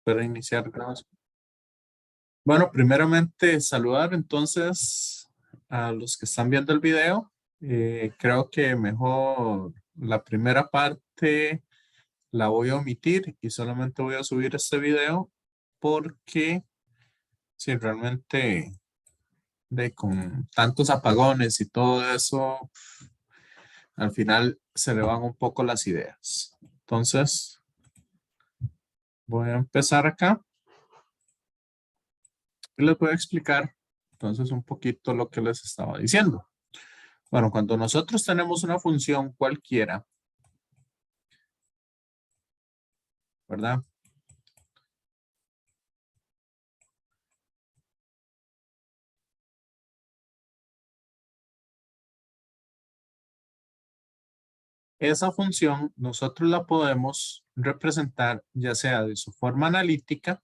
para iniciar grabación. Bueno, primeramente saludar entonces a los que están viendo el video. Creo que mejor la primera parte la voy a omitir y solamente voy a subir este video porque si realmente con tantos apagones y todo eso, al final se le van un poco las ideas. Entonces, voy a empezar acá. Y les voy a explicar entonces un poquito lo que les estaba diciendo. Bueno, cuando nosotros tenemos una función cualquiera, ¿verdad? Esa función nosotros la podemos representar ya sea de su forma analítica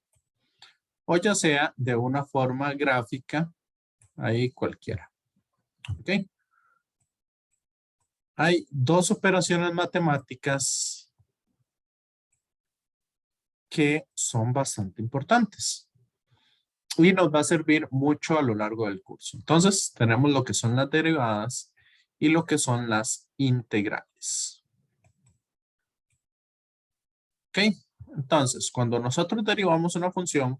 o ya sea de una forma gráfica, ahí cualquiera. ¿Ok? Hay dos operaciones matemáticas que son bastante importantes y nos va a servir mucho a lo largo del curso. Entonces, tenemos lo que son las derivadas y lo que son las integrales. ¿Ok? Entonces, cuando nosotros derivamos una función,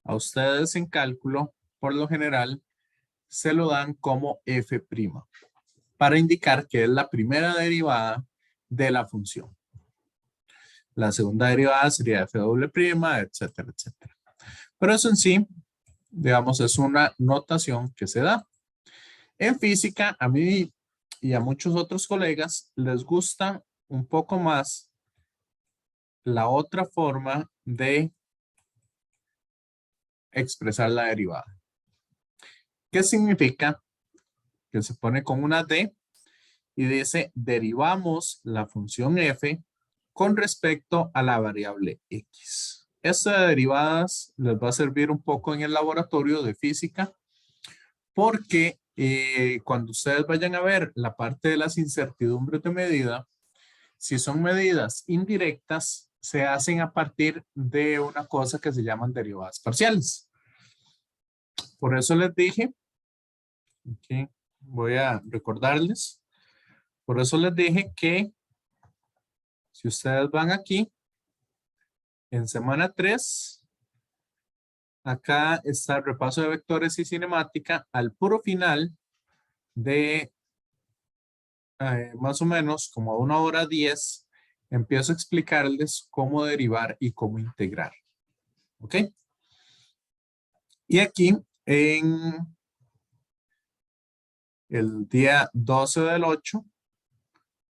a ustedes en cálculo, por lo general, se lo dan como f' para indicar que es la primera derivada de la función. La segunda derivada sería f', etcétera, etcétera. Pero eso en sí, digamos, es una notación que se da. En física, a mí y a muchos otros colegas les gusta un poco más la otra forma de expresar la derivada. ¿Qué significa? Que se pone con una D y dice derivamos la función f con respecto a la variable x. Esta de derivadas les va a servir un poco en el laboratorio de física porque cuando ustedes vayan a ver la parte de las incertidumbres de medida, si son medidas indirectas, se hacen a partir de una cosa que se llaman derivadas parciales. Por eso les dije, okay, voy a recordarles, por eso les dije que si ustedes van aquí, en semana 3, acá está el repaso de vectores y cinemática, al puro final de más o menos como a 1:10, empiezo a explicarles cómo derivar y cómo integrar. ¿Ok? Y aquí en el día 12 del 8,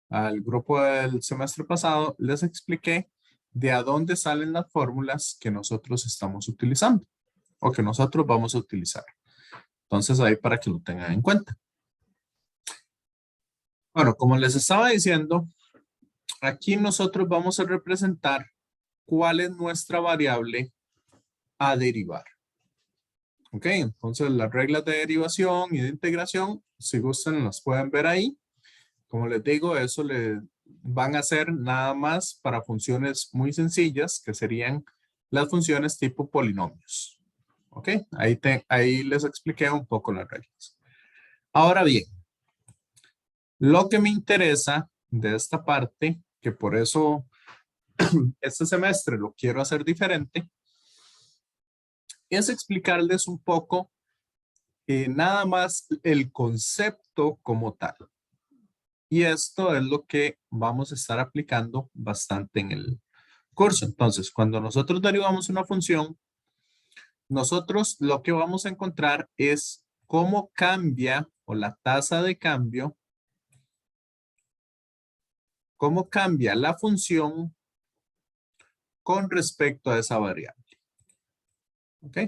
al grupo del semestre pasado, les expliqué de a dónde salen las fórmulas que nosotros estamos utilizando o que nosotros vamos a utilizar. Entonces ahí para que lo tengan en cuenta. Bueno, como les estaba diciendo, aquí nosotros vamos a representar cuál es nuestra variable a derivar. Ok, entonces las reglas de derivación y de integración, si gustan, las pueden ver ahí. Como les digo, eso le van a hacer nada más para funciones muy sencillas, que serían las funciones tipo polinomios. Ok, ahí les expliqué un poco las reglas. Ahora bien, lo que me interesa de esta parte, que por eso este semestre lo quiero hacer diferente, es explicarles un poco nada más el concepto como tal. Y esto es lo que vamos a estar aplicando bastante en el curso. Entonces, cuando nosotros derivamos una función, nosotros lo que vamos a encontrar es cómo cambia o la tasa de cambio, cómo cambia la función con respecto a esa variable. ¿Ok?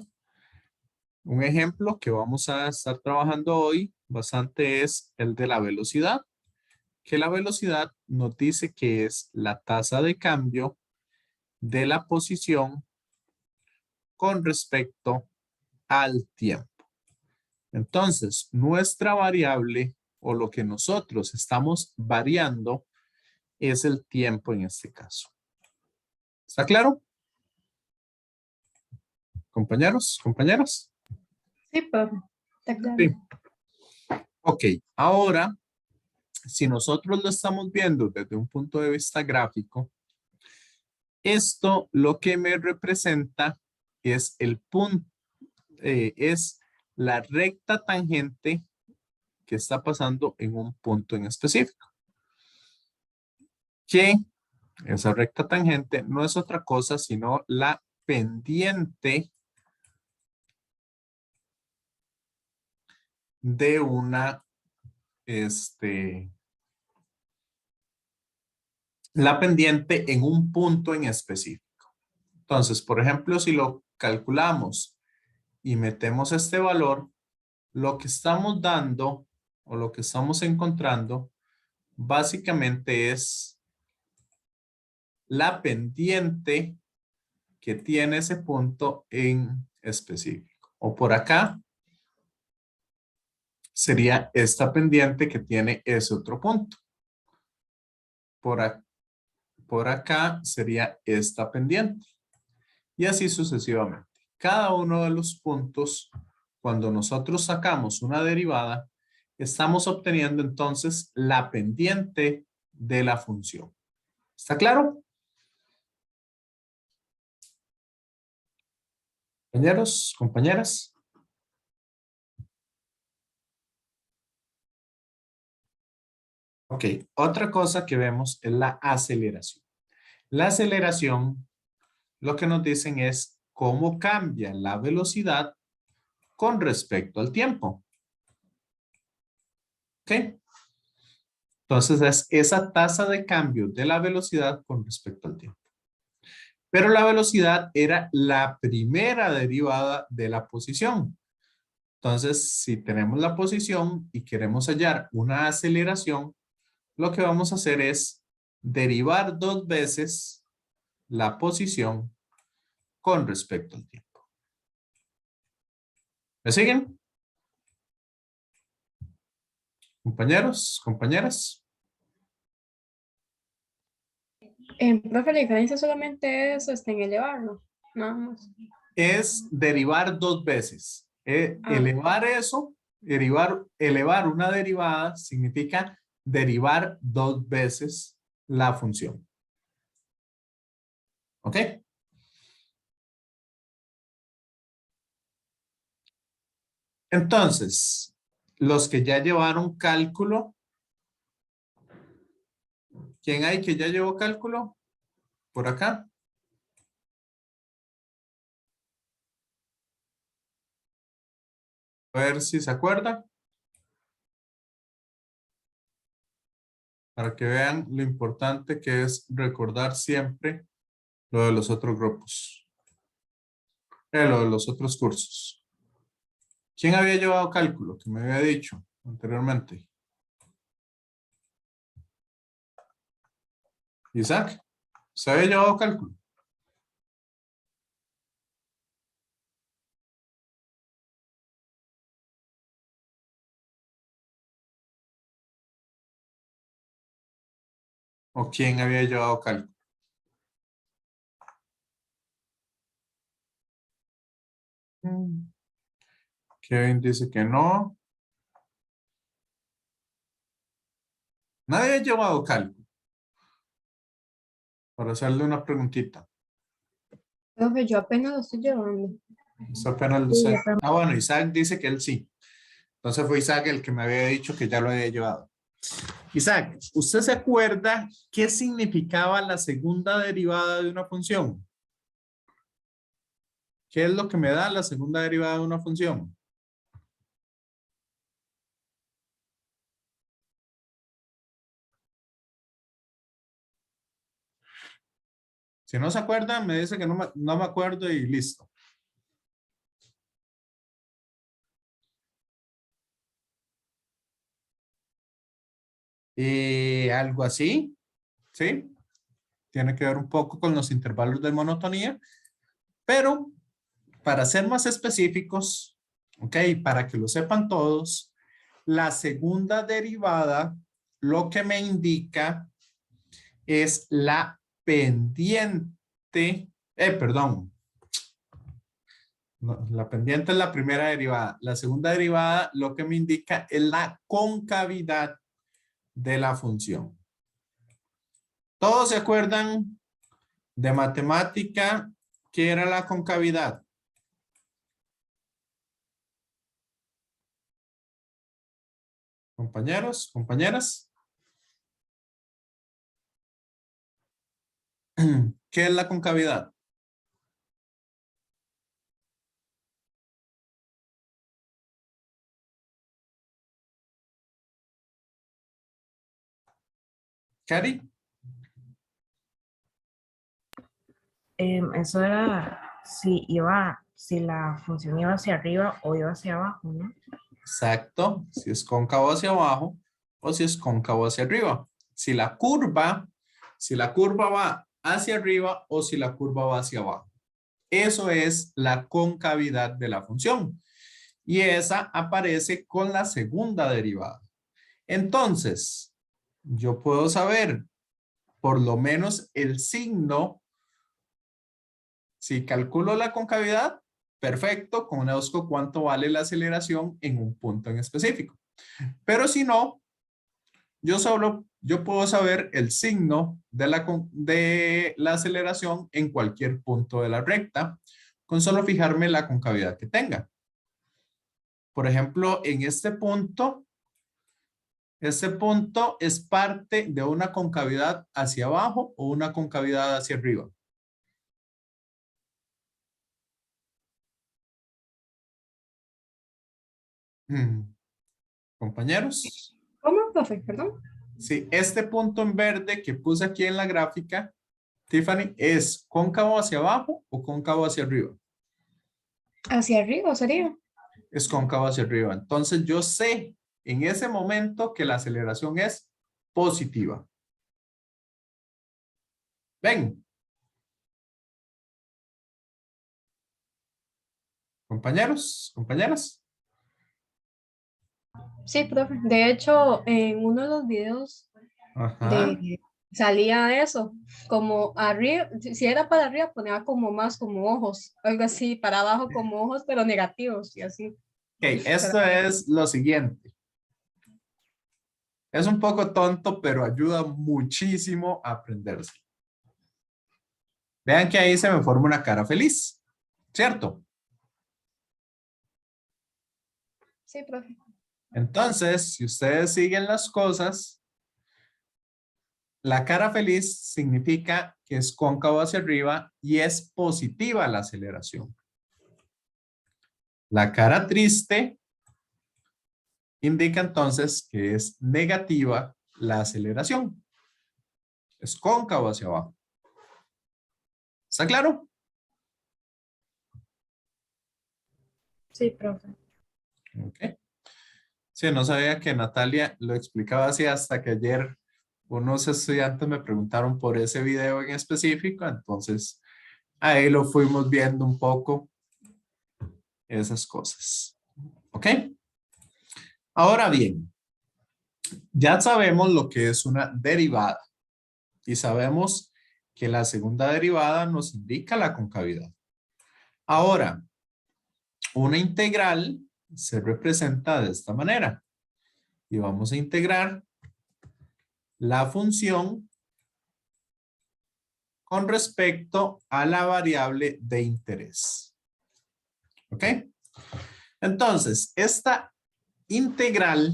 Un ejemplo que vamos a estar trabajando hoy bastante es el de la velocidad, que la velocidad nos dice que es la tasa de cambio de la posición con respecto al tiempo. Entonces, nuestra variable o lo que nosotros estamos variando es el tiempo en este caso. ¿Está claro? compañeros, compañeras? Sí, profe. Está claro. Sí. Ok, ahora, si nosotros lo estamos viendo desde un punto de vista gráfico, esto lo que me representa es el punto, es la recta tangente que está pasando en un punto en específico. Que esa recta tangente no es otra cosa sino la pendiente de una, la pendiente en un punto en específico. Entonces, por ejemplo, si lo calculamos y metemos este valor, lo que estamos dando o lo que estamos encontrando básicamente es la pendiente que tiene ese punto en específico. O por acá sería esta pendiente que tiene ese otro punto. Por acá sería esta pendiente. Y así sucesivamente. Cada uno de los puntos, cuando nosotros sacamos una derivada, estamos obteniendo entonces la pendiente de la función. ¿Está claro? Compañeros, compañeras. Ok, otra cosa que vemos es la aceleración. La aceleración, lo que nos dicen es cómo cambia la velocidad con respecto al tiempo. ¿Ok? Entonces es esa tasa de cambio de la velocidad con respecto al tiempo. Pero la velocidad era la primera derivada de la posición. Entonces, si tenemos la posición y queremos hallar una aceleración, lo que vamos a hacer es derivar 2 veces la posición con respecto al tiempo. ¿Me siguen? Compañeros, compañeras. Profe, la diferencia solamente es en elevarlo, nada más. Es derivar 2 veces. Ah. Elevar eso, elevar una derivada significa derivar 2 veces la función. ¿Ok? Entonces, los que ya llevaron cálculo, ¿quién hay que ya llevó cálculo? Por acá. A ver si se acuerda. Para que vean lo importante que es recordar siempre lo de los otros grupos. Lo de los otros cursos. ¿Quién había llevado cálculo? Que me había dicho anteriormente. Isaac, ¿se había llevado cálculo? ¿O quién había llevado cálculo? Kevin dice que no. Nadie ha llevado cálculo. Para hacerle una preguntita. Profe, yo apenas lo estoy llevando. Eso apenas lo sé. Ah, bueno, Isaac dice que él sí. Entonces fue Isaac el que me había dicho que ya lo había llevado. Isaac, ¿usted se acuerda qué significaba la segunda derivada de una función? ¿Qué es lo que me da la segunda derivada de una función? Si no se acuerda, me dice que no me acuerdo y listo. Algo así, ¿sí? Tiene que ver un poco con los intervalos de monotonía, pero para ser más específicos, ok, para que lo sepan todos, la segunda derivada lo que me indica es la pendiente, perdón, No, la pendiente es la primera derivada. La segunda derivada lo que me indica es la concavidad de la función. ¿Todos se acuerdan de matemática? ¿Qué era la concavidad? Compañeros, compañeras. ¿Qué es la concavidad? ¿Cari? Eso era si la función iba hacia arriba o iba hacia abajo, ¿no? Exacto. Si es cóncavo hacia abajo o si es cóncavo hacia arriba. Si la curva va hacia arriba o si la curva va hacia abajo. Eso es la concavidad de la función. Y esa aparece con la segunda derivada. Entonces, yo puedo saber por lo menos el signo. Si calculo la concavidad, perfecto, conozco cuánto vale la aceleración en un punto en específico. Pero si no, yo puedo saber el signo de la aceleración en cualquier punto de la recta, con solo fijarme la concavidad que tenga. Por ejemplo, en este punto es parte de una concavidad hacia abajo o una concavidad hacia arriba. Compañeros. ¿Cómo, profe? Perdón. Sí, este punto en verde que puse aquí en la gráfica, Tiffany, ¿es cóncavo hacia abajo o cóncavo hacia arriba? Hacia arriba sería. Es cóncavo hacia arriba. Entonces yo sé en ese momento que la aceleración es positiva. Ven, compañeros, compañeras. Sí, profe. De hecho, en uno de los videos Ajá. de salía eso, como arriba, si era para arriba ponía como más como ojos, algo así, para abajo como ojos, pero negativos y así. Ok, esto es lo siguiente. Es un poco tonto, pero ayuda muchísimo a aprenderse. Vean que ahí se me forma una cara feliz, ¿cierto? Sí, profe. Entonces, si ustedes siguen las cosas, la cara feliz significa que es cóncavo hacia arriba y es positiva la aceleración. La cara triste indica entonces que es negativa la aceleración. Es cóncavo hacia abajo. ¿Está claro? Sí, profe. Ok. Sí, no sabía que Natalia lo explicaba así hasta que ayer unos estudiantes me preguntaron por ese video en específico, entonces ahí lo fuimos viendo un poco esas cosas. ¿Ok? Ahora bien, ya sabemos lo que es una derivada y sabemos que la segunda derivada nos indica la concavidad. Ahora, una integral se representa de esta manera y vamos a integrar la función con respecto a la variable de interés. ¿Ok? Entonces, esta integral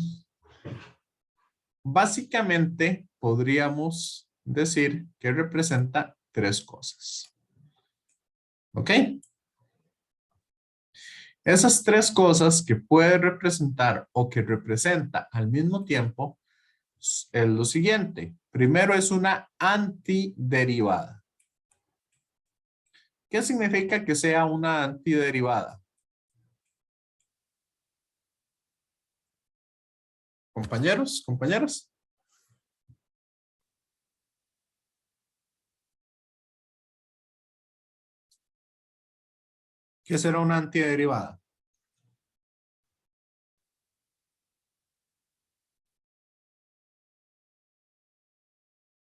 básicamente podríamos decir que representa tres cosas. ¿Ok? Esas tres cosas que puede representar o que representa al mismo tiempo es lo siguiente. Primero es una antiderivada. ¿Qué significa que sea una antiderivada? Compañeros, compañeras. ¿Qué será una antiderivada?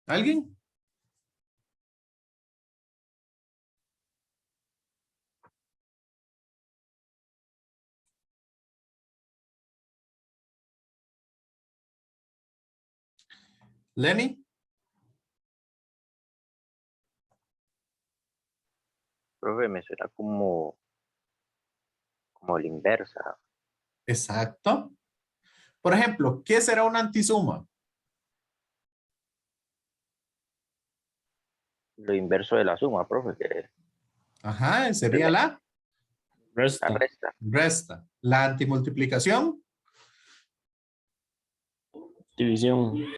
¿Alguien? Lenny. Profe, me suena como la inversa. Exacto. Por ejemplo, ¿qué será una antisuma? Lo inverso de la suma, profe, que Ajá, sería la la Resta. resta. resta. La antimultiplicación, División.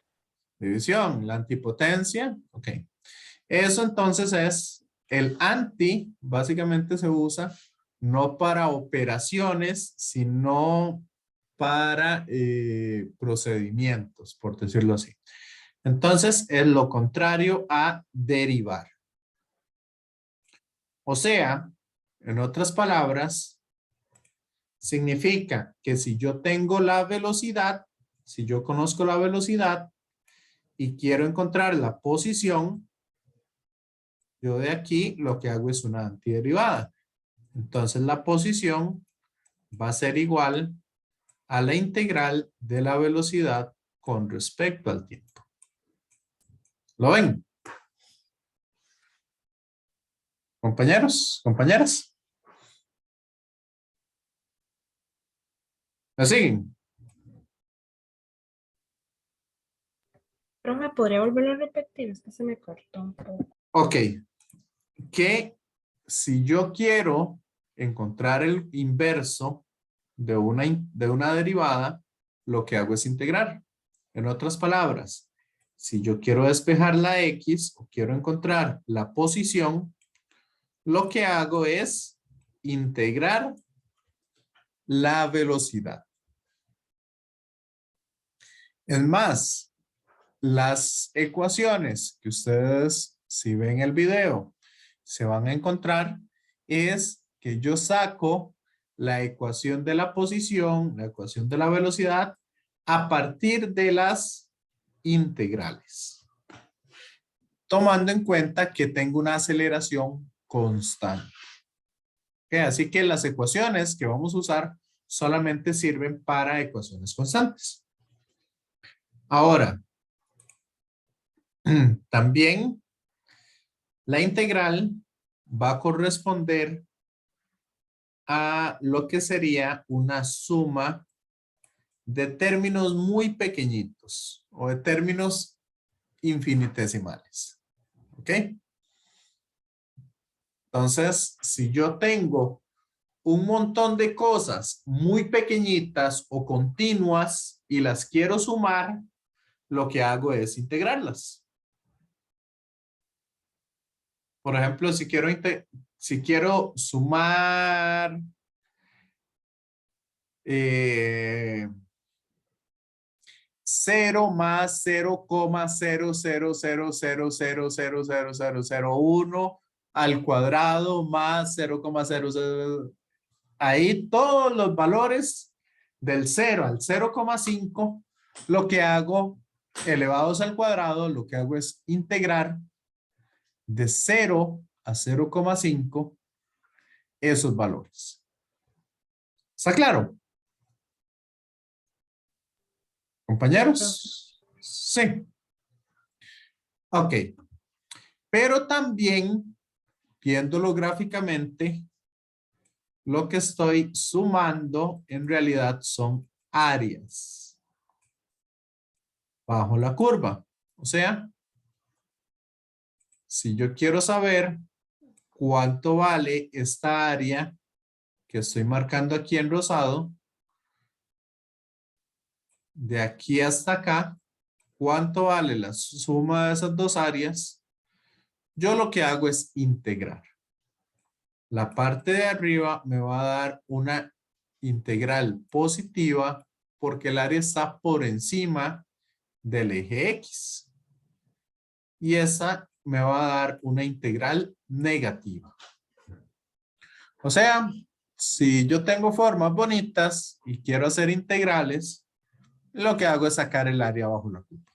división. La antipotencia, ok. Eso entonces es el anti, básicamente se usa no para operaciones, sino para procedimientos, por decirlo así. Entonces es lo contrario a derivar. O sea, en otras palabras, significa que si yo tengo la velocidad, si yo conozco la velocidad y quiero encontrar la posición, yo de aquí lo que hago es una antiderivada. Entonces la posición va a ser igual a la integral de la velocidad con respecto al tiempo. ¿Lo ven? Compañeros, compañeras. ¿Me siguen? Profe, ¿podría volverlo a repetir? Es que se me cortó un poco. Ok. Que si yo quiero encontrar el inverso de una derivada, lo que hago es integrar. En otras palabras, si yo quiero despejar la X o quiero encontrar la posición, lo que hago es integrar la velocidad. Es más, las ecuaciones que ustedes, si ven el video, se van a encontrar es que yo saco la ecuación de la posición, la ecuación de la velocidad, a partir de las integrales. Tomando en cuenta que tengo una aceleración constante. Okay, así que las ecuaciones que vamos a usar solamente sirven para ecuaciones constantes. Ahora, también la integral va a corresponder a lo que sería una suma de términos muy pequeñitos o de términos infinitesimales. ¿Ok? Entonces, si yo tengo un montón de cosas muy pequeñitas o continuas y las quiero sumar, lo que hago es integrarlas. Por ejemplo, si quiero sumar 0 más 0,0000000001 al cuadrado más 0,00. Ahí todos los valores del 0 al 0,5, lo que hago elevados al cuadrado, lo que hago es integrar de 0 a 0,5 esos valores. ¿Está claro? ¿Compañeros? Sí. Ok. Pero también, viéndolo gráficamente, lo que estoy sumando en realidad son áreas bajo la curva. O sea, si yo quiero saber cuánto vale esta área que estoy marcando aquí en rosado, de aquí hasta acá, cuánto vale la suma de esas dos áreas, yo lo que hago es integrar. La parte de arriba me va a dar una integral positiva porque el área está por encima del eje X. Y esa me va a dar una integral negativa. O sea, si yo tengo formas bonitas y quiero hacer integrales, lo que hago es sacar el área bajo la curva.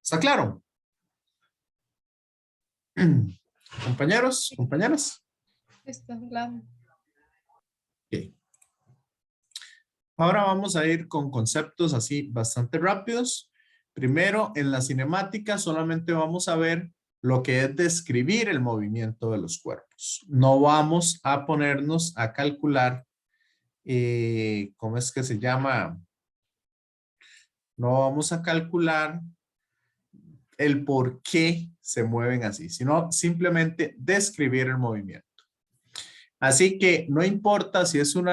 ¿Está claro? Compañeros, compañeras. Está claro. Ok. Ahora vamos a ir con conceptos así bastante rápidos, Primero, en la cinemática solamente vamos a ver lo que es describir el movimiento de los cuerpos. No vamos a ponernos a calcular, ¿cómo es que se llama? No vamos a calcular el por qué se mueven así, sino simplemente describir el movimiento. Así que no importa si es un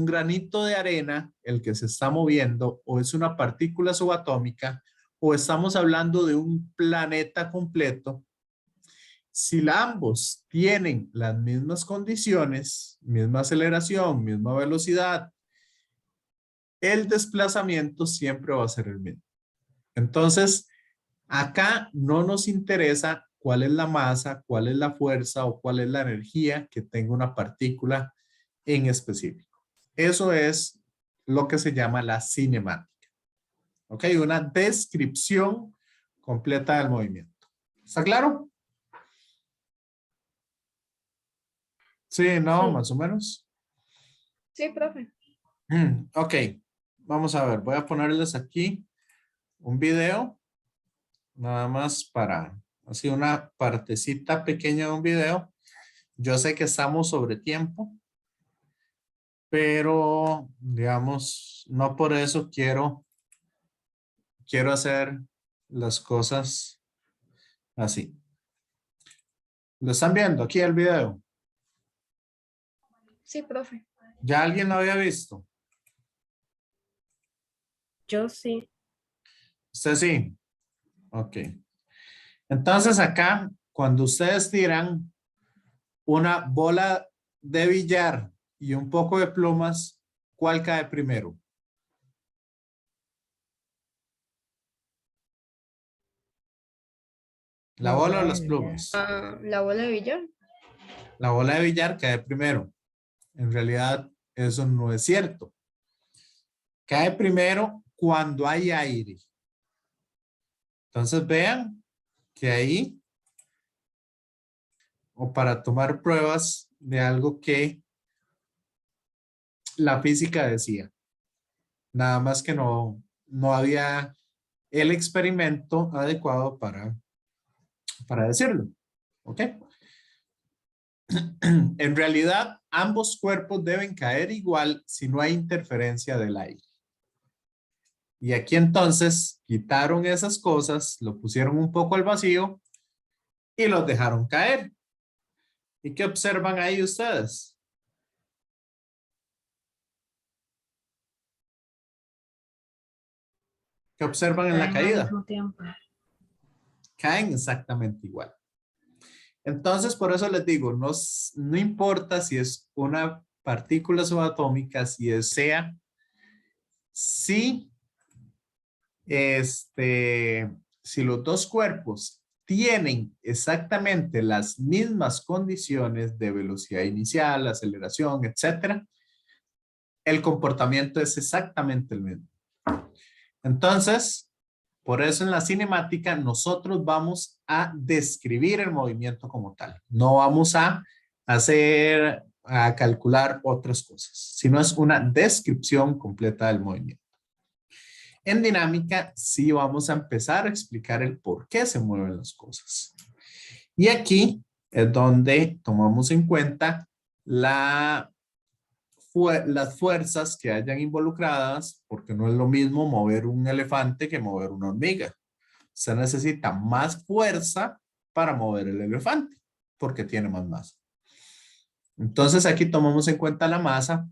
granito de arena el que se está moviendo, o es una partícula subatómica, o estamos hablando de un planeta completo. Si ambos tienen las mismas condiciones, misma aceleración, misma velocidad, el desplazamiento siempre va a ser el mismo. Entonces, acá no nos interesa cuál es la masa, cuál es la fuerza o cuál es la energía que tenga una partícula en específico. Eso es lo que se llama la cinemática. ¿Ok? Una descripción completa del movimiento. ¿Está claro? Sí, no, Sí. más o menos. Sí, profe. Ok, vamos a ver. Voy a ponerles aquí un video. Nada más para, así una partecita pequeña de un video. Yo sé que estamos sobre tiempo, pero digamos, no por eso quiero hacer las cosas así. ¿Lo están viendo aquí el video? Sí, profe. ¿Ya alguien lo había visto? Yo sí. ¿Usted sí? Ok. Entonces acá, cuando ustedes tiran una bola de billar y un poco de plumas, ¿cuál cae primero? ¿La La bola o bola las de billar. plumas? La bola de billar. La bola de billar cae primero. En realidad, eso no es cierto. Cae primero cuando hay aire. Entonces vean que ahí, o para tomar pruebas de algo que la física decía. Nada más que no había el experimento adecuado para decirlo. ¿Ok? En realidad, ambos cuerpos deben caer igual si no hay interferencia del aire. Y aquí entonces quitaron esas cosas, lo pusieron un poco al vacío y los dejaron caer. ¿Y qué observan ahí ustedes? ¿Qué observan en la Caen al caída? mismo tiempo. Caen exactamente igual. Entonces, por eso les digo, no importa si es una partícula subatómica, si si los dos cuerpos tienen exactamente las mismas condiciones de velocidad inicial, aceleración, etcétera, el comportamiento es exactamente el mismo. Entonces, por eso en la cinemática nosotros vamos a describir el movimiento como tal. No vamos a calcular otras cosas, sino es una descripción completa del movimiento. En dinámica, sí vamos a empezar a explicar el por qué se mueven las cosas. Y aquí es donde tomamos en cuenta las fuerzas que hayan involucradas, porque no es lo mismo mover un elefante que mover una hormiga. Se necesita más fuerza para mover el elefante, porque tiene más masa. Entonces aquí tomamos en cuenta la masa,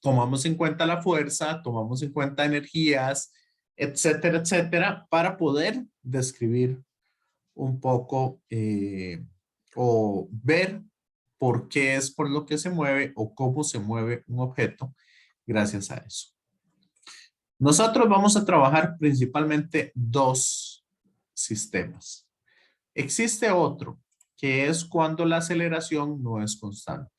tomamos en cuenta la fuerza, tomamos en cuenta energías, etcétera, etcétera, para poder describir un poco o ver por qué es por lo que se mueve o cómo se mueve un objeto gracias a eso. Nosotros vamos a trabajar principalmente dos sistemas. Existe otro, que es cuando la aceleración no es constante.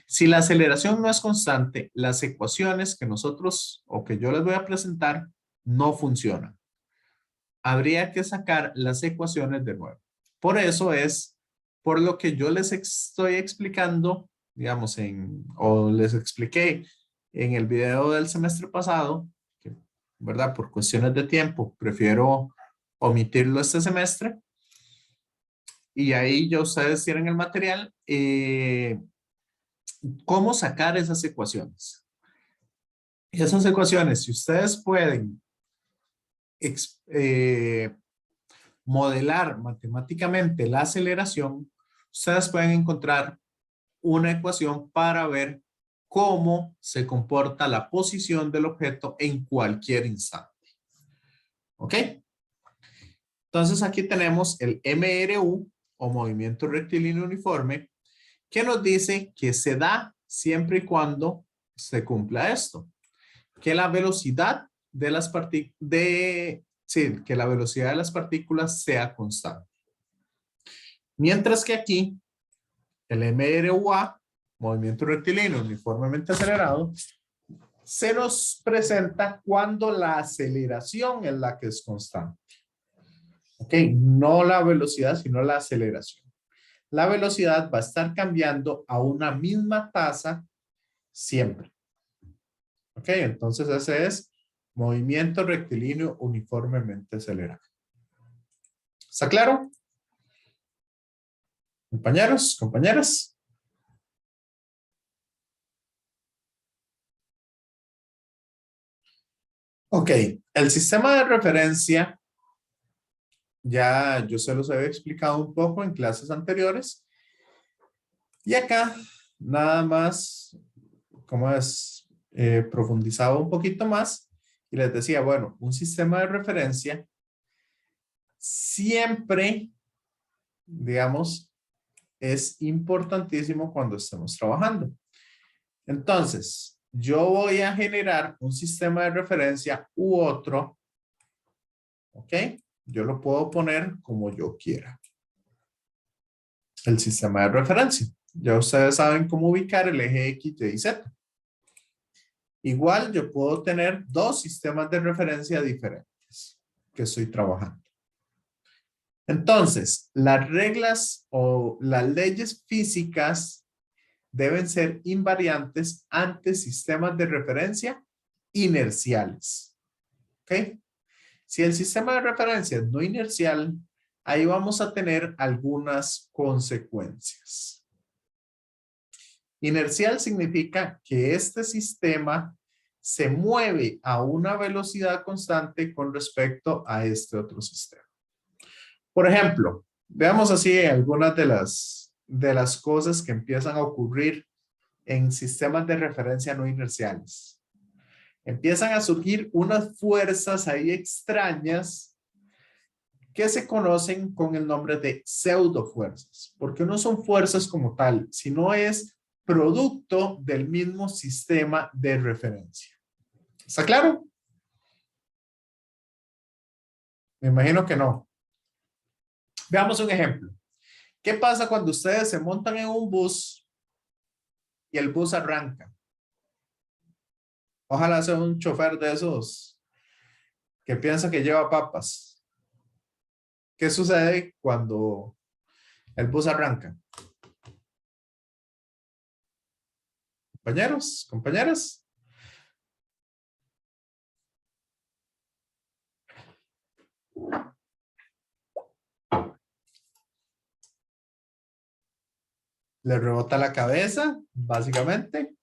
Si la aceleración no es constante, las ecuaciones que nosotros o que yo les voy a presentar no funcionan. Habría que sacar las ecuaciones de nuevo. Por eso es por lo que yo les estoy explicando, digamos, o les expliqué en el video del semestre pasado, que ¿verdad? Por cuestiones de tiempo, prefiero omitirlo este semestre. Y ahí ya ustedes tienen el material. ¿Cómo sacar esas ecuaciones? Esas ecuaciones, si ustedes pueden modelar matemáticamente la aceleración, ustedes pueden encontrar una ecuación para ver cómo se comporta la posición del objeto en cualquier instante. ¿Ok? Entonces aquí tenemos el MRU o movimiento rectilíneo uniforme que nos dice que se da siempre y cuando se cumpla esto, que la velocidad de las partículas sea constante. Mientras que aquí el MRUA, movimiento rectilíneo uniformemente acelerado, se nos presenta cuando la aceleración es la que es constante. ¿Ok? No la velocidad, sino la aceleración. La velocidad va a estar cambiando a una misma tasa siempre. ¿Ok? Entonces ese es movimiento rectilíneo uniformemente acelerado. ¿Está claro? Compañeros, compañeras. Ok, el sistema de referencia ya yo se los había explicado un poco en clases anteriores. Y acá nada más, como es, profundizaba un poquito más y les decía, bueno, un sistema de referencia siempre, digamos, es importantísimo cuando estemos trabajando. Entonces, yo voy a generar un sistema de referencia u otro, ¿ok? Yo lo puedo poner como yo quiera. El sistema de referencia. Ya ustedes saben cómo ubicar el eje X, Y y Z. Igual yo puedo tener dos sistemas de referencia diferentes que estoy trabajando. Entonces, las reglas o las leyes físicas deben ser invariantes ante sistemas de referencia inerciales. ¿Ok? Si el sistema de referencia es no inercial, ahí vamos a tener algunas consecuencias. Inercial significa que este sistema se mueve a una velocidad constante con respecto a este otro sistema. Por ejemplo, veamos así algunas de las cosas que empiezan a ocurrir en sistemas de referencia no inerciales. Empiezan a surgir unas fuerzas ahí extrañas que se conocen con el nombre de pseudofuerzas, porque no son fuerzas como tal, sino es producto del mismo sistema de referencia. ¿Está claro? Me imagino que no. Veamos un ejemplo. ¿Qué pasa cuando ustedes se montan en un bus y el bus arranca? Ojalá sea un chofer de esos que piensa que lleva papas. ¿Qué sucede cuando el bus arranca? Compañeros, compañeras. Le rebota la cabeza, básicamente.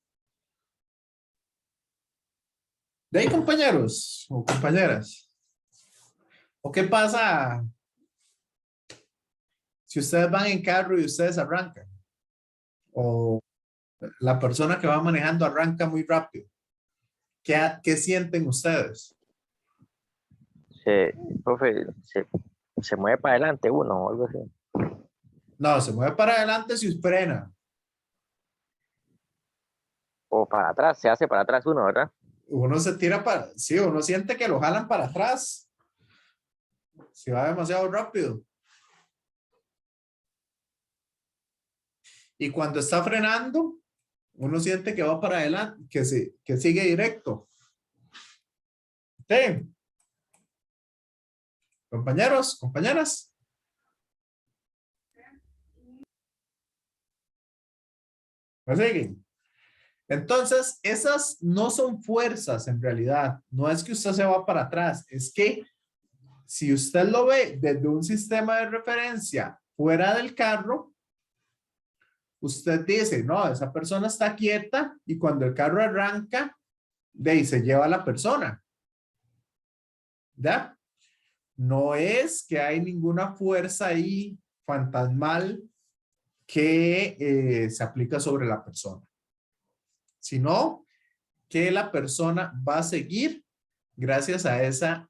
De ahí, compañeros o compañeras. ¿O qué pasa si ustedes van en carro y ustedes arrancan? O la persona que va manejando arranca muy rápido. ¿Qué sienten ustedes? Profe, se mueve para adelante uno o algo así. No, se mueve para adelante si frena. O para atrás, se hace para atrás uno, ¿verdad? Uno se tira para, sí, uno siente que lo jalan para atrás. Si va demasiado rápido. Y cuando está frenando, uno siente que va para adelante, que sigue directo. ¿Sí? Compañeros, compañeras. ¿Me siguen? Entonces, esas no son fuerzas en realidad. No es que usted se va para atrás, es que si usted lo ve desde un sistema de referencia fuera del carro, usted dice, no, esa persona está quieta y cuando el carro arranca, de ahí se lleva a la persona. ¿Ya? No es que hay ninguna fuerza ahí fantasmal que se aplica sobre la persona, sino que la persona va a seguir gracias a esa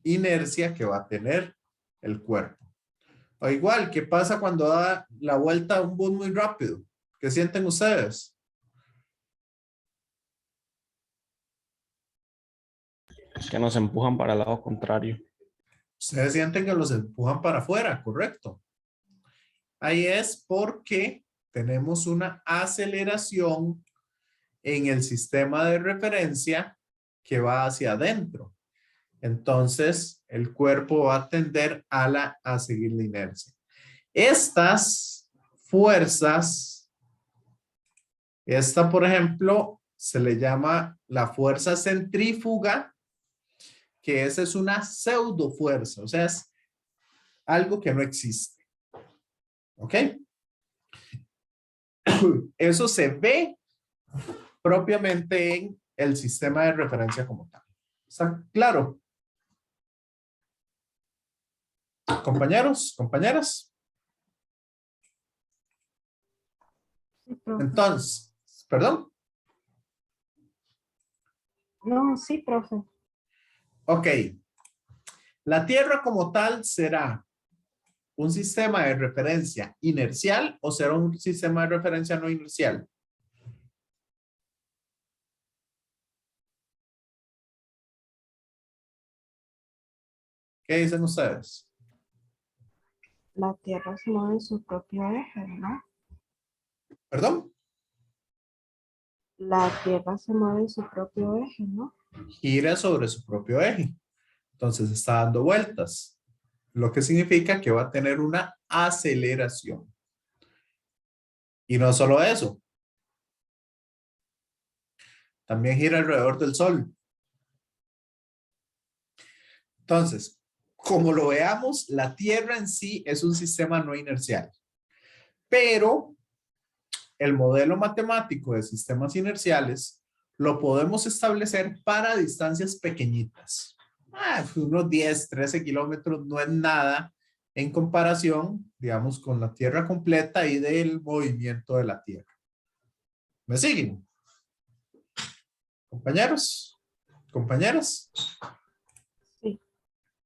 inercia que va a tener el cuerpo. O igual, ¿qué pasa cuando da la vuelta a un bus muy rápido? ¿Qué sienten ustedes? Que nos empujan para el lado contrario. Ustedes sienten que los empujan para afuera, correcto. Ahí es porque tenemos una aceleración en el sistema de referencia que va hacia adentro. Entonces, el cuerpo va a tender a seguir la inercia. Estas fuerzas, esta, por ejemplo, se le llama la fuerza centrífuga, que esa es una pseudo fuerza, o sea, es algo que no existe. ¿Ok? Eso se ve propiamente en el sistema de referencia como tal. ¿Está claro? Compañeros, compañeras. Sí, profe. Entonces, perdón. No, sí, profe. Ok. La Tierra como tal será un sistema de referencia inercial o será un sistema de referencia no inercial. ¿Qué dicen ustedes? La Tierra se mueve en su propio eje, ¿no? ¿Perdón? La Tierra se mueve en su propio eje, ¿no? Gira sobre su propio eje. Entonces está dando vueltas, lo que significa que va a tener una aceleración. Y no solo eso, también gira alrededor del Sol. Entonces, como lo veamos, la Tierra en sí es un sistema no inercial, pero el modelo matemático de sistemas inerciales lo podemos establecer para distancias pequeñitas. Unos 10, 13 kilómetros no es nada en comparación, digamos, con la Tierra completa y del movimiento de la Tierra. ¿Me siguen? Compañeros, compañeras. Sí.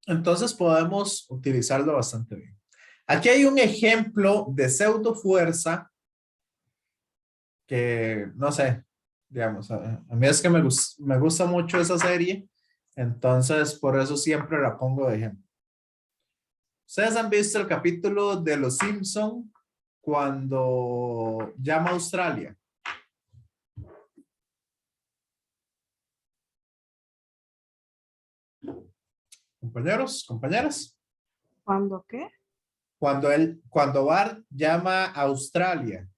Entonces podemos utilizarlo bastante bien. Aquí hay un ejemplo de pseudo fuerza que, no sé, digamos, a mí es que me gusta mucho esa serie, entonces por eso siempre la pongo de ejemplo. ¿Ustedes han visto el capítulo de Los Simpson cuando llama a Australia? Compañeros, compañeras. ¿Cuándo qué? Cuando Bart llama a Australia.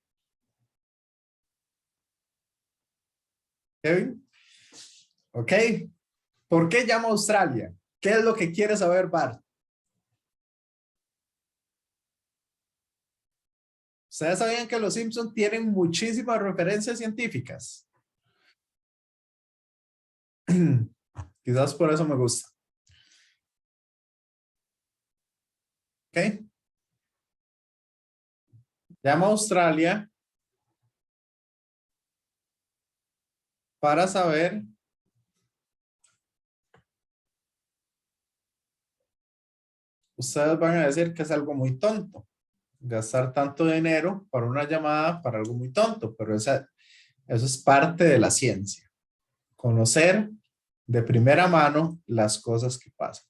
Kevin. Ok. ¿Por qué llama a Australia? ¿Qué es lo que quiere saber Bart? ¿Ustedes sabían que los Simpsons tienen muchísimas referencias científicas? Quizás por eso me gusta. ¿Ok? Llama a Australia para saber ustedes van a decir que es algo muy tonto. Gastar tanto dinero para una llamada para algo muy tonto, pero eso es parte de la ciencia. Conocer de primera mano las cosas que pasan.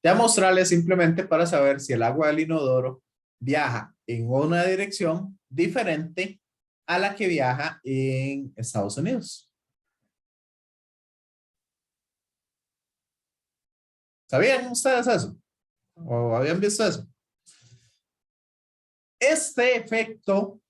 Llama a Australia simplemente para saber si el agua del inodoro viaja en una dirección diferente a la que viaja en Estados Unidos. ¿Sabían ustedes eso? ¿O habían visto eso? Este efecto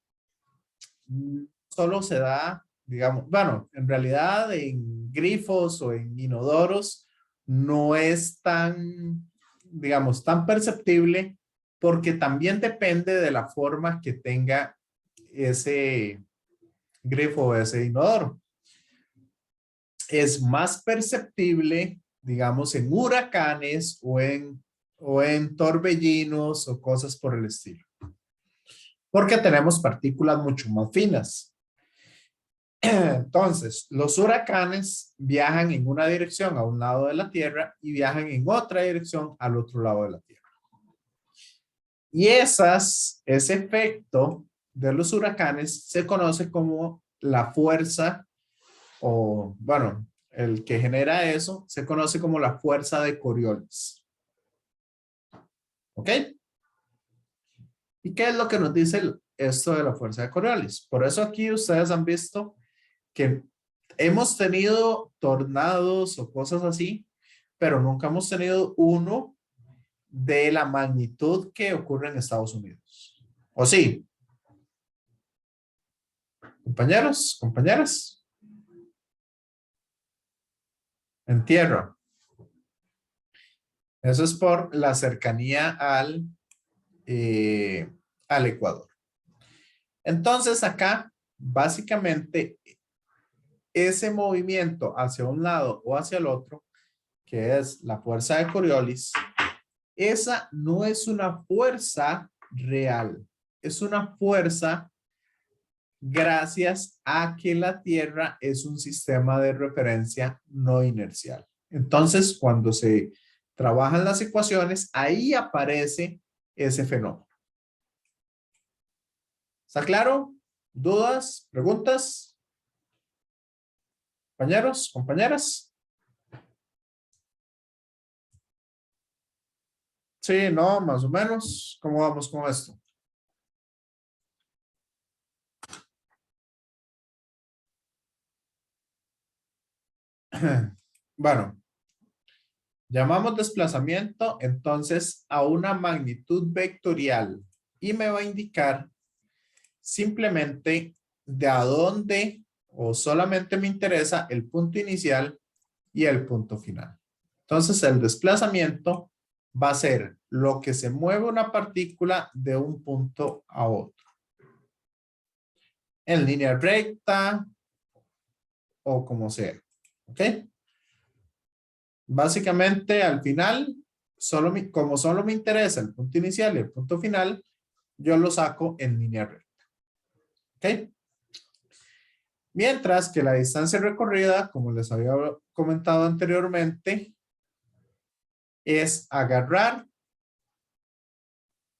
solo se da, digamos, bueno, en realidad en grifos o en inodoros no es tan, digamos, tan perceptible porque también depende de la forma que tenga ese grifo o ese inodoro. Es más perceptible, digamos, en huracanes o en torbellinos o cosas por el estilo. Porque tenemos partículas mucho más finas. Entonces, los huracanes viajan en una dirección a un lado de la Tierra y viajan en otra dirección al otro lado de la Tierra. Y ese efecto de los huracanes se conoce como la fuerza, o bueno, el que genera eso se conoce como la fuerza de Coriolis. ¿Ok? ¿Y qué es lo que nos dice esto de la fuerza de Coriolis? Por eso aquí ustedes han visto que hemos tenido tornados o cosas así, pero nunca hemos tenido uno de la magnitud que ocurre en Estados Unidos. ¿O sí? Compañeros, compañeras. En tierra. Eso es por la cercanía al Ecuador. Entonces acá, básicamente, ese movimiento hacia un lado o hacia el otro, que es la fuerza de Coriolis, esa no es una fuerza real, es una fuerza gracias a que la Tierra es un sistema de referencia no inercial. Entonces, cuando se trabajan las ecuaciones, ahí aparece ese fenómeno. ¿Está claro? ¿Dudas? ¿Preguntas? ¿Compañeros? ¿Compañeras? Sí, no, más o menos. ¿Cómo vamos con esto? Bueno, llamamos desplazamiento entonces a una magnitud vectorial y me va a indicar simplemente de a dónde o solamente me interesa el punto inicial y el punto final. Entonces el desplazamiento va a ser lo que se mueve una partícula de un punto a otro. En línea recta o como sea. ¿Ok? Básicamente al final, como solo me interesa el punto inicial y el punto final, yo lo saco en línea recta. ¿Ok? Mientras que la distancia recorrida, como les había comentado anteriormente, es agarrar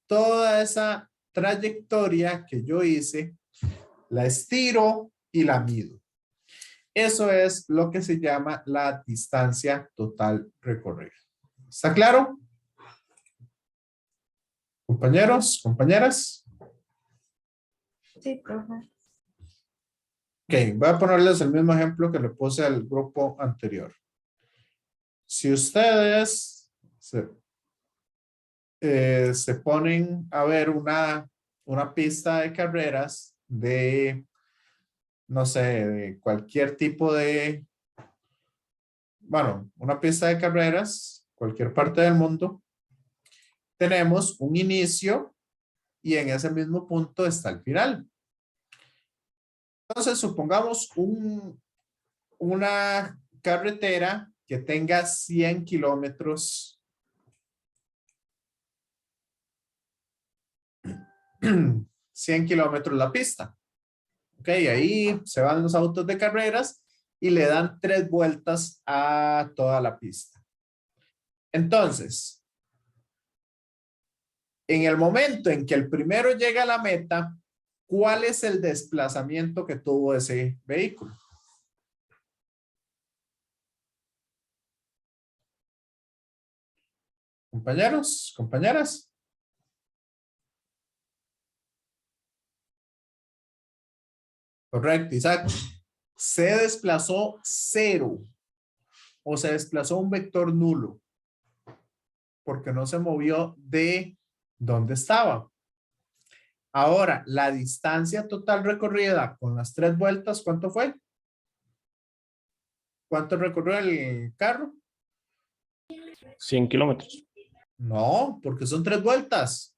toda esa trayectoria que yo hice, la estiro y la mido. Eso es lo que se llama la distancia total recorrida. ¿Está claro? Compañeros, compañeras. Sí, profe. Ok, voy a ponerles el mismo ejemplo que le puse al grupo anterior. Si ustedes se ponen a ver una pista de carreras de, no sé, de cualquier tipo de, bueno, una pista de carreras, cualquier parte del mundo, tenemos un inicio y en ese mismo punto está el final. Entonces, supongamos una carretera que tenga 100 kilómetros 100 kilómetros la pista. Ok, ahí se van los autos de carreras y le dan 3 vueltas a toda la pista. Entonces, en el momento en que el primero llega a la meta, ¿cuál es el desplazamiento que tuvo ese vehículo? Compañeros, compañeras. Correcto, Isaac. Se desplazó 0 o se desplazó un vector nulo porque no se movió de donde estaba. Ahora, la distancia total recorrida con las 3 vueltas, ¿cuánto fue? ¿Cuánto recorrió el carro? 100 kilómetros. No, porque son 3 vueltas.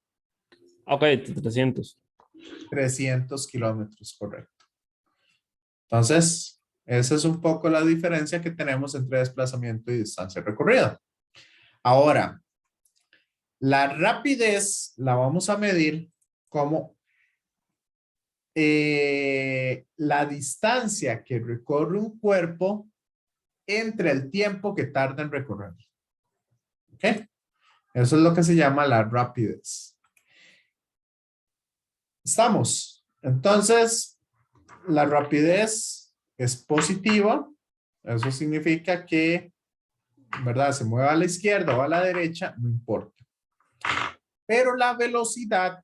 Ok, 300. 300 kilómetros, correcto. Entonces, esa es un poco la diferencia que tenemos entre desplazamiento y distancia recorrida. Ahora, la rapidez la vamos a medir como la distancia que recorre un cuerpo entre el tiempo que tarda en recorrer. ¿Ok? Eso es lo que se llama la rapidez. ¿Estamos? Entonces, la rapidez es positiva. Eso significa que, ¿verdad? Se mueve a la izquierda o a la derecha, no importa. Pero la velocidad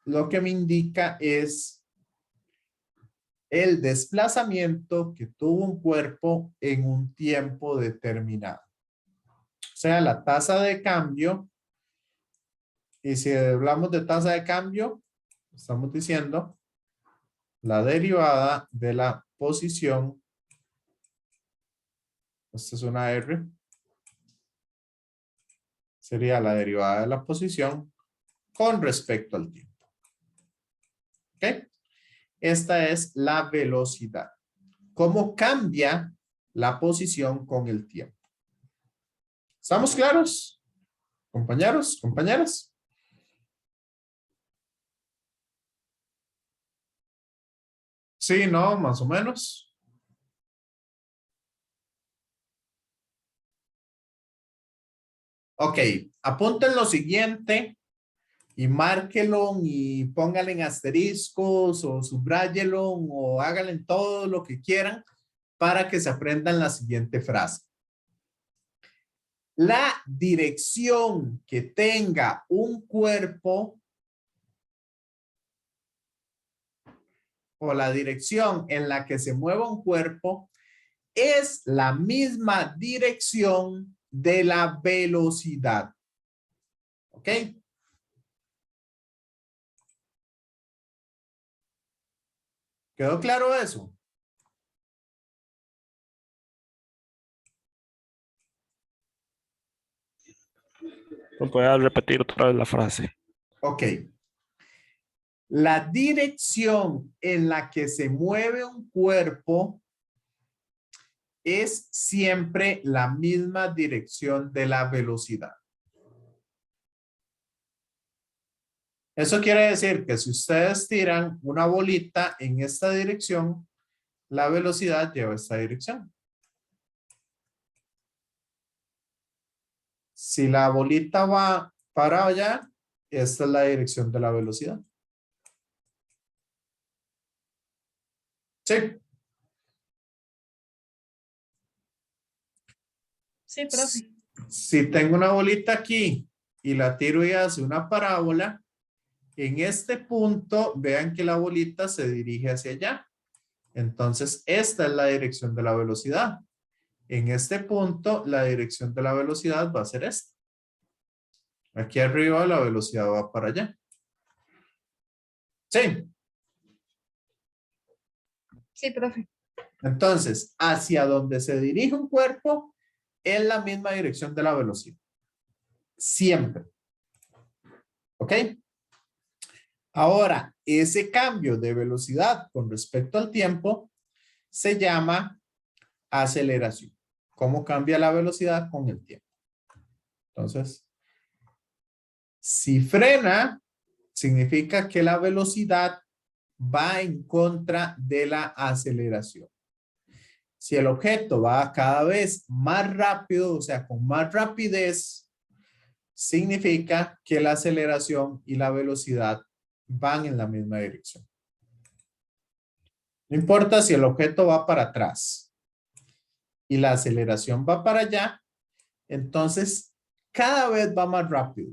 lo que me indica es el desplazamiento que tuvo un cuerpo en un tiempo determinado. O sea, la tasa de cambio. Y si hablamos de tasa de cambio, estamos diciendo la derivada de la posición. Esta es una R. Sería la derivada de la posición con respecto al tiempo. ¿Ok? Esta es la velocidad. ¿Cómo cambia la posición con el tiempo? ¿Estamos claros? Compañeros, compañeras. Sí, no, más o menos. Ok, apunten lo siguiente y márquelo y pónganle en asteriscos o subráyelo o háganle todo lo que quieran para que se aprendan la siguiente frase. La dirección que tenga un cuerpo o la dirección en la que se mueva un cuerpo es la misma dirección de la velocidad. ¿Ok? ¿Quedó claro eso? ¿Me puedes repetir otra vez la frase? Ok. La dirección en la que se mueve un cuerpo es siempre la misma dirección de la velocidad. Eso quiere decir que si ustedes tiran una bolita en esta dirección, la velocidad lleva esta dirección. Si la bolita va para allá, esta es la dirección de la velocidad. Sí. Sí, profe. Si tengo una bolita aquí y la tiro y hace una parábola, en este punto, vean que la bolita se dirige hacia allá. Entonces, esta es la dirección de la velocidad. En este punto, la dirección de la velocidad va a ser esta. Aquí arriba la velocidad va para allá. Sí. Sí, profe. Entonces, hacia donde se dirige un cuerpo es la misma dirección de la velocidad. Siempre. ¿Ok? Ahora, ese cambio de velocidad con respecto al tiempo se llama aceleración. ¿Cómo cambia la velocidad con el tiempo? Entonces, si frena, significa que la velocidad va en contra de la aceleración. Si el objeto va cada vez más rápido, o sea, con más rapidez, significa que la aceleración y la velocidad van en la misma dirección. No importa si el objeto va para atrás y la aceleración va para allá, entonces cada vez va más rápido.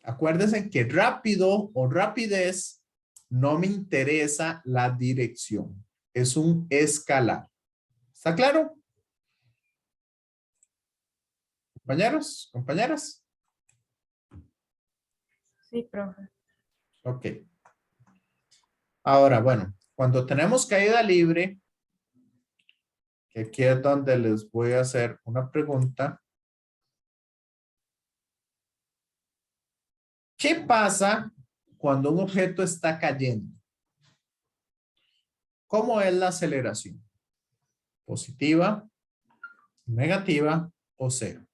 Acuérdense que rápido o rapidez no me interesa la dirección. Es un escalar. ¿Está claro? Compañeros, compañeras. Sí, profe. Ok. Ahora, bueno, cuando tenemos caída libre, que aquí es donde les voy a hacer una pregunta. ¿Qué pasa cuando un objeto está cayendo? ¿Cómo es la aceleración? ¿Positiva, negativa o cero?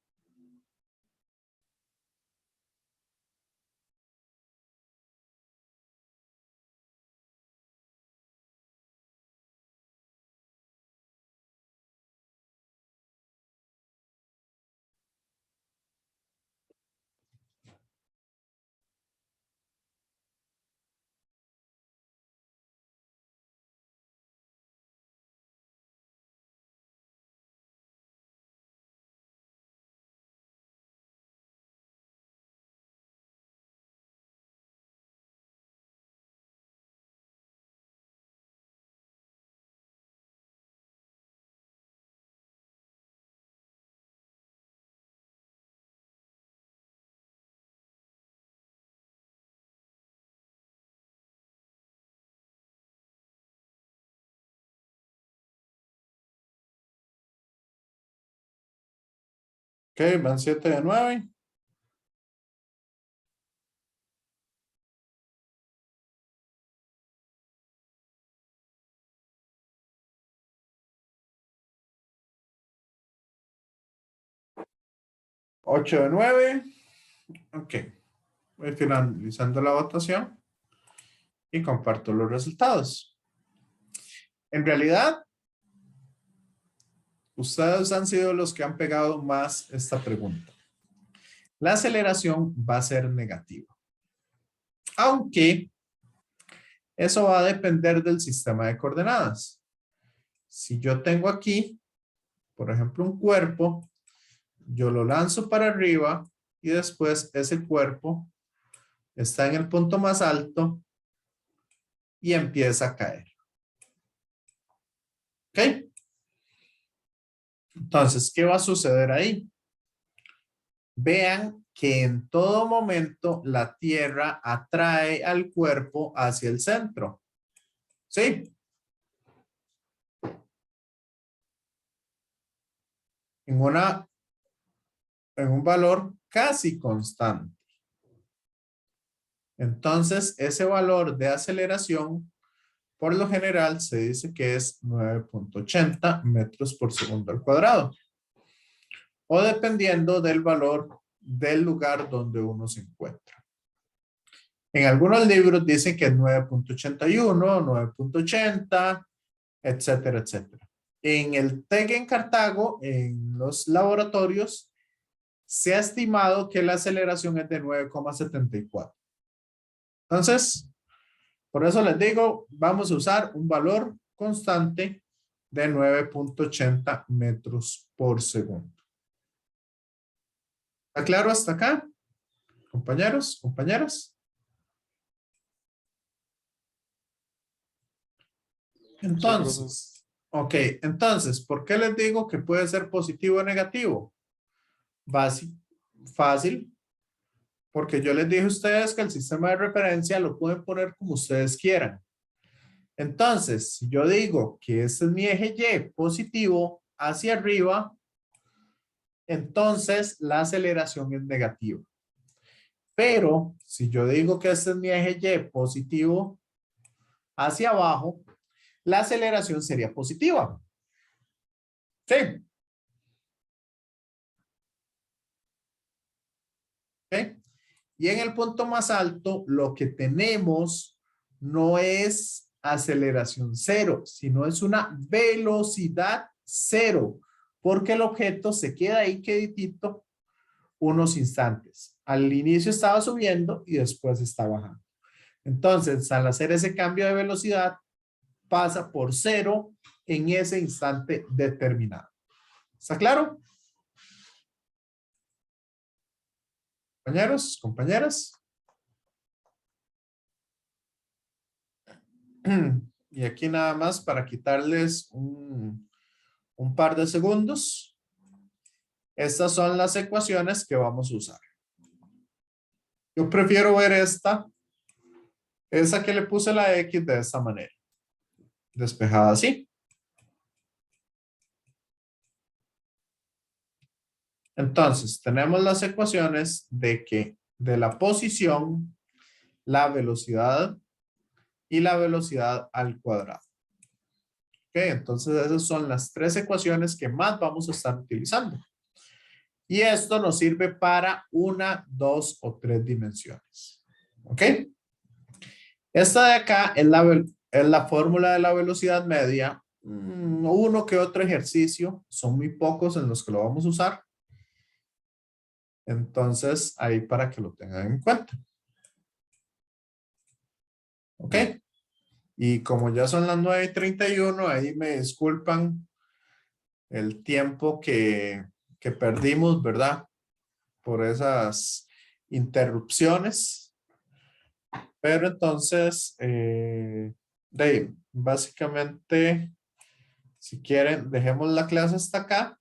Ok, van 7 de 9. Ocho de 9. Ok. Voy finalizando la votación y comparto los resultados. En realidad, ustedes han sido los que han pegado más esta pregunta. La aceleración va a ser negativa. Aunque eso va a depender del sistema de coordenadas. Si yo tengo aquí, por ejemplo, un cuerpo, yo lo lanzo para arriba y después ese cuerpo está en el punto más alto y empieza a caer. ¿Ok? Entonces, ¿qué va a suceder ahí? Vean que en todo momento la Tierra atrae al cuerpo hacia el centro. ¿Sí? En un valor casi constante. Entonces, ese valor de aceleración, por lo general, se dice que es 9.80 metros por segundo al cuadrado. O dependiendo del valor del lugar donde uno se encuentra. En algunos libros dicen que es 9.81, 9.80, etcétera, etcétera. En el TEC en Cartago, en los laboratorios, se ha estimado que la aceleración es de 9,74. Entonces, por eso les digo, vamos a usar un valor constante de 9.80 metros por segundo. ¿Está claro hasta acá? Compañeros, compañeras. Entonces, ok, entonces, ¿por qué les digo que puede ser positivo o negativo? Fácil, porque yo les dije a ustedes que el sistema de referencia lo pueden poner como ustedes quieran. Entonces, si yo digo que este es mi eje Y positivo hacia arriba, entonces la aceleración es negativa. Pero si yo digo que este es mi eje Y positivo hacia abajo, la aceleración sería positiva. Sí. ¿Okay? Y en el punto más alto, lo que tenemos no es aceleración cero, sino es una velocidad cero, porque el objeto se queda ahí queditito unos instantes. Al inicio estaba subiendo y después está bajando. Entonces, al hacer ese cambio de velocidad, pasa por cero en ese instante determinado. ¿Está claro? Compañeros, compañeras. Y aquí nada más para quitarles un par de segundos. Estas son las ecuaciones que vamos a usar. Yo prefiero ver esta Esa que le puse la X de esta manera. Despejada así. Entonces, tenemos las ecuaciones de la posición, la velocidad y la velocidad al cuadrado. Ok, entonces esas son las tres ecuaciones que más vamos a estar utilizando. Y esto nos sirve para 1, 2 o 3 dimensiones. Ok. Esta de acá es la fórmula de la velocidad media. Uno que otro ejercicio. Son muy pocos en los que lo vamos a usar. Entonces, ahí para que lo tengan en cuenta. Ok. Y como ya son las 9:31, ahí me disculpan el tiempo que perdimos, ¿verdad? Por esas interrupciones. Pero entonces, básicamente, si quieren, dejemos la clase hasta acá.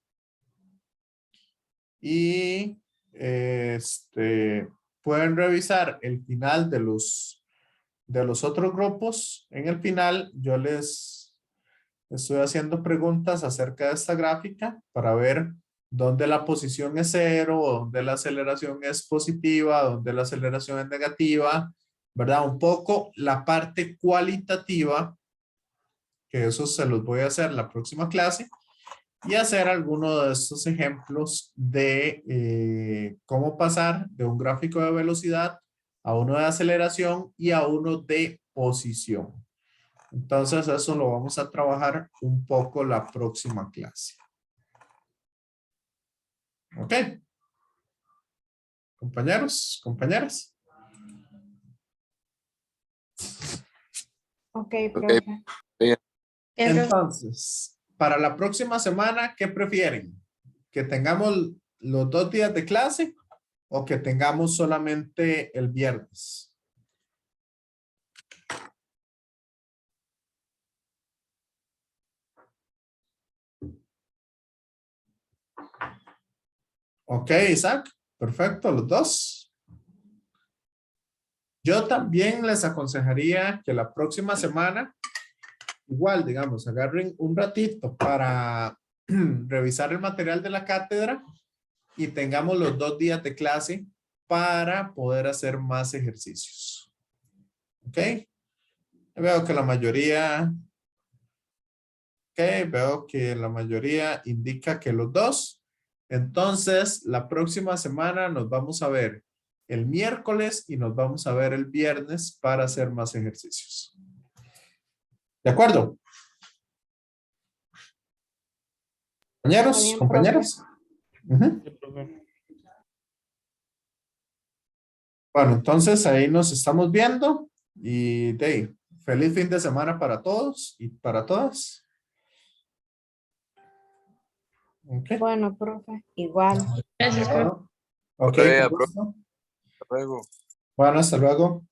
Y pueden revisar el final de los otros grupos. En el final, yo les estoy haciendo preguntas acerca de esta gráfica para ver dónde la posición es 0, dónde la aceleración es positiva, dónde la aceleración es negativa, ¿verdad? Un poco la parte cualitativa, que eso se los voy a hacer la próxima clase, y hacer alguno de estos ejemplos de cómo pasar de un gráfico de velocidad a uno de aceleración y a uno de posición. Entonces eso lo vamos a trabajar un poco la próxima clase. ¿Ok? Compañeros, compañeras. Ok, profe. Entonces, para la próxima semana, ¿qué prefieren? ¿Que tengamos los 2 días de clase o que tengamos solamente el viernes? Ok, Isaac. Perfecto, los 2. Yo también les aconsejaría que la próxima semana, igual, digamos, agarren un ratito para revisar el material de la cátedra y tengamos los 2 días de clase para poder hacer más ejercicios. ¿Ok? Veo que la mayoría, indica que los 2. Entonces, la próxima semana nos vamos a ver el miércoles y nos vamos a ver el viernes para hacer más ejercicios. ¿De acuerdo? Compañeros, Está bien, compañeras. Ujú. Sí, profe. Bueno, entonces ahí nos estamos viendo y feliz fin de semana para todos y para todas. Ok. Bueno, profe, igual. Gracias, profe. Bueno, ok, Vea, con gusto. Hasta luego. Bueno, hasta luego.